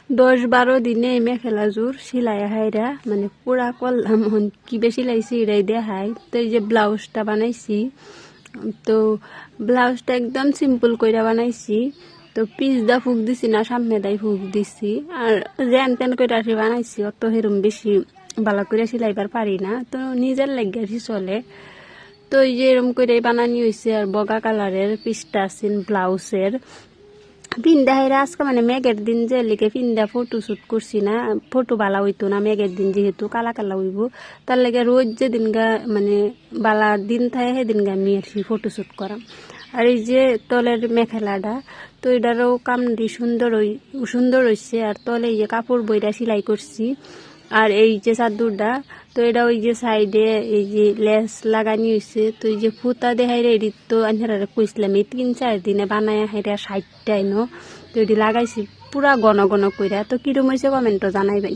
10-12 দিনে এই মেখেলা জোর সিলাই হাইরা মানে পুরা করলাম। কি বেশি লাইছি এটাই দেখাই। তো এই যে ব্লাউজটা বানাইছি, তো ব্লাউজটা একদম সিম্পল কইরা বানাইছি। তো পিস দা ফুক দিছি না, সামনে দাই ফুক দিছি। আর যেন তেন কইরা বানাইছি, অত হেরম বেশি ভালো করে সিলাইবার পারি না, তো নিজের লাগে চলে। তো এই যে এরম করে বানানি হয়েছে। আর বগা কালারের পিসটা আছেন ব্লাউজের। পিন্দা হেরা আজকে মানে মেঘের দিন যে লিখে পিন্দা ফটো শ্যুট করছি না, ফটো বালা হইতো না মেঘের দিন, যেহেতু কালা কালা হইব তার লাগে রোজ যে দিন গা মানে বালা দিন থাকে সেদিন গা আমি আর ফটো শ্যুট করাম। আর এই যে তলের মেখেলাটা, তো এটারও কামড়ি সুন্দর হয়েছে। আর তলে এই যে কাপড় বইটা সেলাই করছি। আর এই যে চাদরটা, তো এটা ওই যে সাইডে এই যে লেস লাগানি হয়েছে। তো এই যে ফুতা দেখাই রে, এটি তো আনহারা কইছিলাম এই 3-4 দিনে বানায় হেরা 60টাই ন। তো এটি লাগাইছি পুরা ঘন ঘন কইরা। তো কিরম হয়েছে কমেন্টও জানাইবেন।